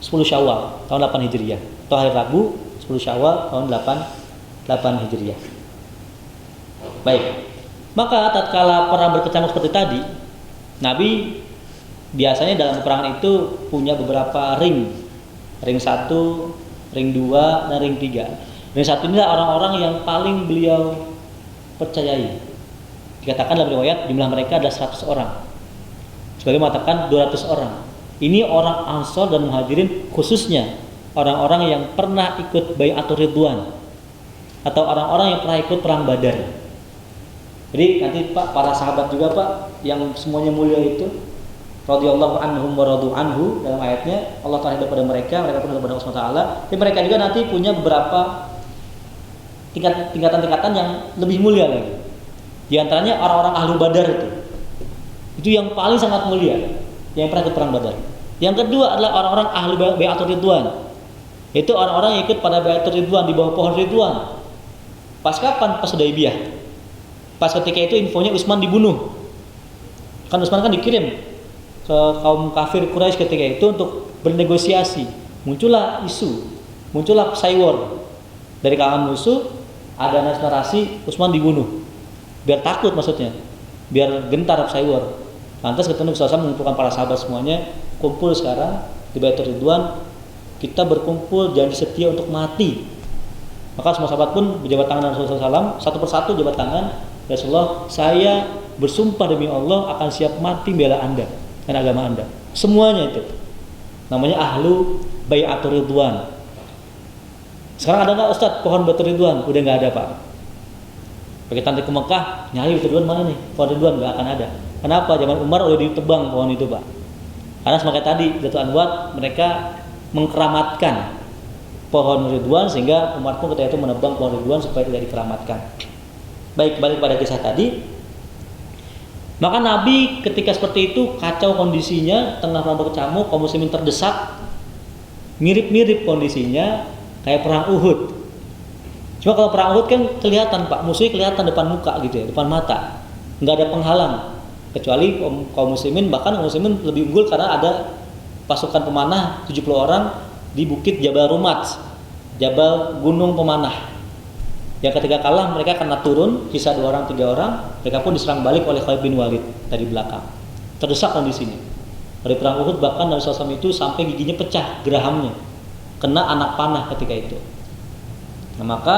10 Syawal tahun 8 Hijriah atau hari Rabu 10 Syawal tahun 8 Hijriah. Baik. Maka tatkala perang berkecamuk seperti tadi, Nabi biasanya dalam peperangan itu punya beberapa ring 1, ring 2, dan ring 3. Ring 1 inilah orang-orang yang paling beliau percayai. Dikatakan dalam riwayat jumlah mereka adalah 100 orang. Sebagai mengatakan 200 orang. Ini orang Ansor dan Muhajirin, khususnya orang-orang yang pernah ikut Bai'atur Ridwan atau orang-orang yang pernah ikut perang Badar. Jadi nanti Pak, para sahabat juga Pak yang semuanya mulia itu radhiyallahu anhum wa radu anhu, dalam ayatnya Allah Ta'ala kepada mereka pun kepada Allah Ta'ala. Tapi mereka juga nanti punya beberapa tingkatan-tingkatan yang lebih mulia lagi. Di antaranya orang-orang ahlu Badar itu yang paling sangat mulia, yang pernah ikut perang Badar. Yang kedua adalah orang-orang ahli Bai'atur Ridwan. Itu orang-orang yang ikut pada Bai'atur Ridwan di bawah pohon Ridwan. Pas kapan? Pas Hudaybiyah. Pas ketika itu infonya Utsman dibunuh. Kan Utsman kan dikirim ke kaum kafir Quraisy ketika itu untuk bernegosiasi. Muncullah Saywar dari kalangan musuh, ada narasi Utsman dibunuh. Biar takut maksudnya, biar gentar Saywar. Lantas ketemu Rasulullah mengumpulkan para sahabat semuanya, kumpul sekarang di Baitur Ridwan, kita berkumpul janji setia untuk mati. Maka semua sahabat pun berjabat tangan dengan Rasulullah SAW, satu persatu jabat tangan. Rasulullah, saya bersumpah demi Allah akan siap mati bela Anda dan agama Anda. Semuanya itu namanya ahlu Bai'atur Ridwan. Sekarang ada nggak Ustadz pohon Baitur Ridwan? Udah nggak ada Pak. Pakai tante ke Mekah, nyari Baitur Ridwan mana nih? Pohon Ridwan nggak akan ada. Kenapa? Zaman Umar udah ditebang pohon itu Pak. Karena semakin tadi Datuk Anwar mereka mengkeramatkan pohon Ridwan, sehingga Umar pun ketika itu menebang pohon Ridwan supaya tidak dikeramatkan. Baik, balik pada kisah tadi. Maka Nabi ketika seperti itu kacau kondisinya, tengah perang berkecamuk, kaum muslimin terdesak, mirip-mirip kondisinya kayak perang Uhud. Cuma kalau perang Uhud kan kelihatan Pak, musuhnya kelihatan depan muka gitu ya, depan mata, nggak ada penghalang. Kecuali kaum muslimin, bahkan kaum muslimin lebih unggul karena ada pasukan pemanah 70 orang di bukit Jabal Rumat, Jabal Gunung Pemanah. Yang ketika kalah mereka kena turun, sisa 2 orang 3 orang, mereka pun diserang balik oleh Khalid bin Walid dari belakang. Terdesak kondisinya. Dari perang Uhud bahkan Nabi SAW itu sampai giginya pecah, gerahamnya, kena anak panah ketika itu. Nah, maka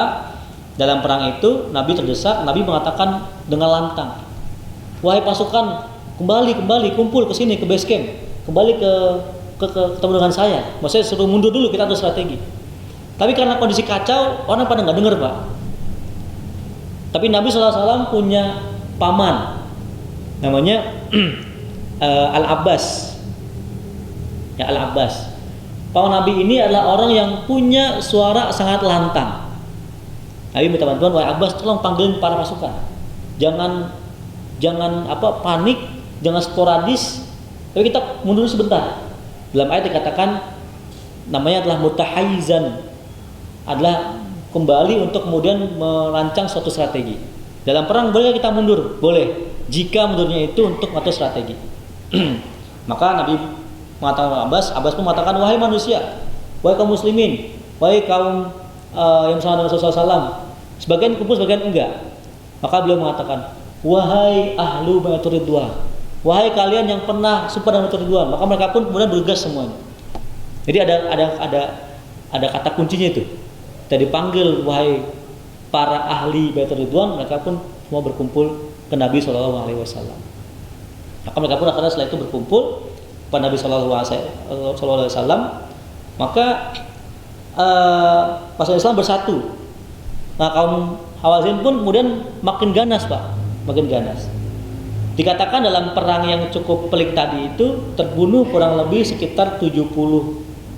dalam perang itu Nabi terdesak, Nabi mengatakan dengan lantang, wahai pasukan, kembali, kumpul ke sini, ke base camp, kembali ke ketemu dengan saya. Maksudnya suruh mundur dulu, kita atur strategi. Tapi karena kondisi kacau, orang pada nggak dengar, Pak. Tapi Nabi SAW punya paman, namanya Al-Abbas. Ya, Al-Abbas. Paman Nabi ini adalah orang yang punya suara sangat lantang. Nabi minta bantuan, wahai Abbas, tolong panggilin para pasukan. Jangan panik, jangan sporadis. Tapi kita mundur sebentar. Dalam ayat dikatakan namanya adalah mutahayyizan, adalah kembali untuk kemudian merancang suatu strategi. Dalam perang boleh kita mundur? Boleh. Jika mundurnya itu untuk mengatur strategi. Maka Nabi mengatakan Abbas pun mengatakan, wahai manusia, wahai kaum muslimin, wahai kaum yang bersama dengan Rasulullah SAW, sebagian kumpul, sebagian enggak. Maka beliau mengatakan, wahai ahlu Baitur Ridwan, wahai kalian yang pernah sumpah dengan Baitur Ridwan. Maka mereka pun kemudian bergegas semuanya. Jadi ada kata kuncinya itu. Kita dipanggil, wahai para ahli Baitur Ridwan, mereka pun semua berkumpul ke Nabi SAW. Maka mereka pun akhirnya setelah itu berkumpul ke Nabi SAW. Maka pasukan Islam bersatu. Nah, kaum Hawazin pun kemudian makin ganas, Pak, makin ganas. Dikatakan dalam perang yang cukup pelik tadi itu terbunuh kurang lebih sekitar 70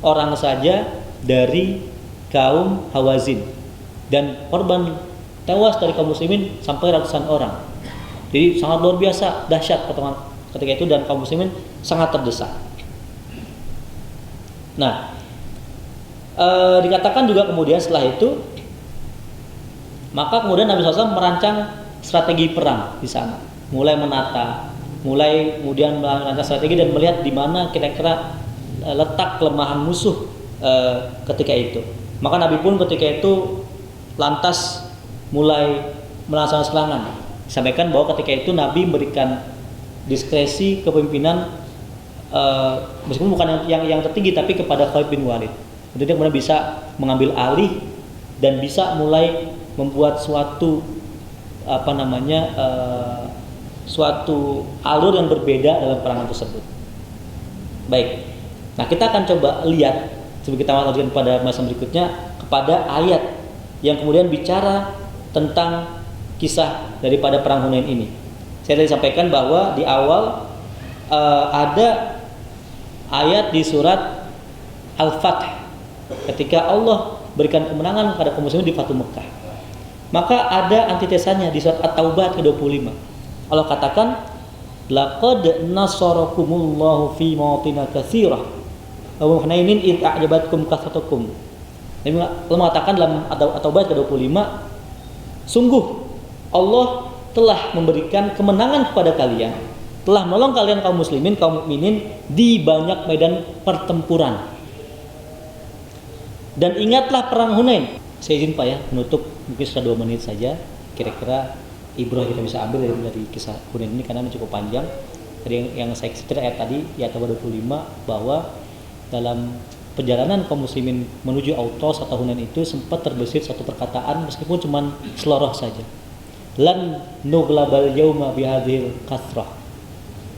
orang saja dari kaum Hawazin, dan korban tewas dari kaum muslimin sampai ratusan orang. Jadi sangat luar biasa dahsyat pertempuran ketika itu, dan kaum muslimin sangat terdesak. Nah, dikatakan juga kemudian setelah itu, maka kemudian Nabi SAW merancang strategi perang di sana, mulai menata, mulai kemudian merancang strategi dan melihat di mana kira-kira letak kelemahan musuh ketika itu. Maka Nabi pun ketika itu lantas mulai melaksanakan serangan. Disampaikan bahwa ketika itu Nabi memberikan diskresi kepemimpinan, meskipun bukan yang tertinggi, tapi kepada Khalid bin Walid. Jadi dia kemudian bisa mengambil alih dan bisa mulai membuat suatu suatu alur yang berbeda dalam perangan tersebut. Baik. Nah, kita akan coba lihat sebelum kita lanjutkan pada masa berikutnya kepada ayat yang kemudian bicara tentang kisah daripada perang Hunain ini. Saya tadi sampaikan bahwa di awal ada ayat di surat Al-Fath ketika Allah berikan kemenangan kepada kaum muslimin di Fatu Mekah. Maka ada antitesanya di surat At-Taubah ke-25. Allah katakan, laqad nasarakumullahu fi mawatin katsirah wa Hunainin id a'jabatkum kasratukum. Allah mengatakan dalam At-Taubah ke-25, sungguh Allah telah memberikan kemenangan kepada kalian, telah menolong kalian kaum muslimin, kaum mukminin di banyak medan pertempuran. Dan ingatlah perang Hunain. Saya izin Pak ya, menutup mungkin sudah 2 menit saja. Kira-kira ibrah kita bisa ambil dari kisah Hunain ini karena cukup panjang. Tadi yang saya cerita ayat tadi di ayat 25 bahwa dalam perjalanan kaum muslimin menuju Autos atau Hunain itu sempat terbesit satu perkataan meskipun cuma seloroh saja. Lan nughlabal yauma bihadzil kathrah.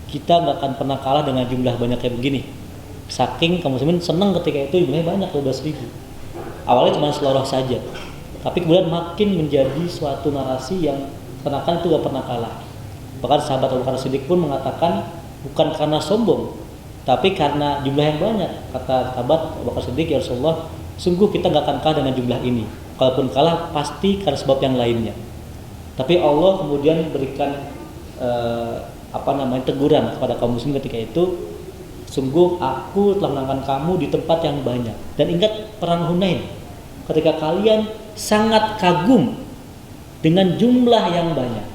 Kita nggak akan pernah kalah dengan jumlah banyak kayak begini. Saking kaum muslimin senang ketika itu jumlahnya banyak, 12.000. Awalnya cuma seloroh saja, tapi kemudian makin menjadi suatu narasi yang seakan itu gak pernah kalah. Bahkan sahabat Abu Bakar Siddiq pun mengatakan bukan karena sombong, tapi karena jumlah yang banyak. Kata sahabat Abu Bakar Siddiq, ya Rasulullah, sungguh kita gak akan kalah dengan jumlah ini. Kalaupun kalah pasti karena sebab yang lainnya. Tapi Allah kemudian berikan teguran kepada kaum muslim ketika itu, sungguh aku telah menangkan kamu di tempat yang banyak. Dan ingat perang Hunain, ketika kalian sangat kagum dengan jumlah yang banyak,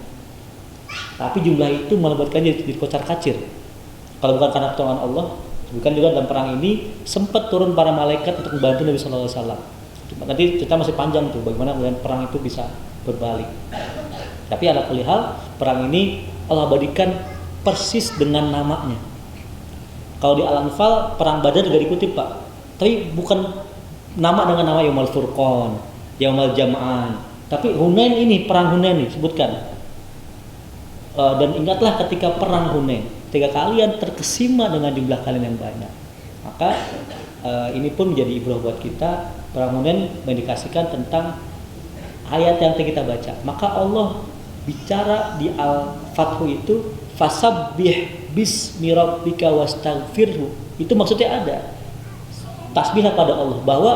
tapi jumlah itu melebatkan jadi kocar-kacir. Kalau bukan karena pertolongan Allah, bukan juga dalam perang ini sempat turun para malaikat untuk membantu Nabi SAW. Nanti kita masih panjang tuh bagaimana kemudian perang itu bisa berbalik. Tapi ala kulli hal, perang ini Allah abadikan persis dengan namanya. Kalau di Al-Anfal perang Badar juga dikutip Pak, tapi bukan nama dengan nama Yaumul Furqan, Yaumal Jam'an. Tapi Hunain ini, perang Hunain nih sebutkan. Dan ingatlah ketika perang Hunain, ketika kalian terkesima dengan jumlah kalian yang banyak. Maka ini pun menjadi ibrah buat kita. Perang Hunain mengindikasikan tentang ayat yang kita baca. Maka Allah bicara di Al-Fathu itu fasabbih bismi rabbika wastaghfirhu. Itu maksudnya ada tasbihlah pada Allah, bahwa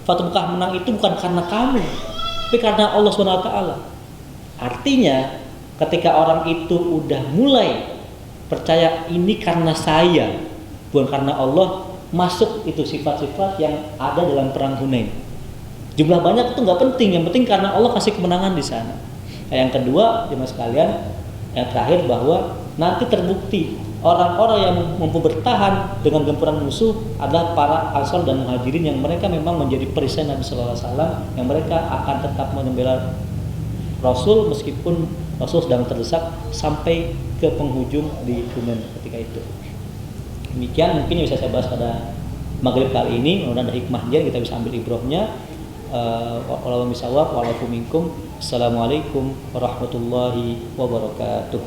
Fathu Mekah menang itu bukan karena kamu, tapi karena Allah SWT. Artinya ketika orang itu udah mulai percaya ini karena saya, bukan karena Allah, masuk itu sifat-sifat yang ada dalam perang Hunain. Jumlah banyak itu nggak penting, yang penting karena Allah kasih kemenangan di sana. Nah, yang kedua, jemaah sekalian, yang terakhir bahwa nanti terbukti orang-orang yang mampu bertahan dengan gempuran musuh adalah para Ansar dan Muhajirin yang mereka memang menjadi perisai Nabi Sallallahu Alaihi Wasallam, yang mereka akan tetap membela Rasul meskipun Rasul sedang terdesak sampai ke penghujung di Hunain ketika itu. Demikian mungkin yang bisa saya bahas pada maghrib kali ini. Mudah-mudahan ada hikmahnya, kita bisa ambil ibrahnya. Wallahu a'lam. Assalamualaikum warahmatullahi wabarakatuh.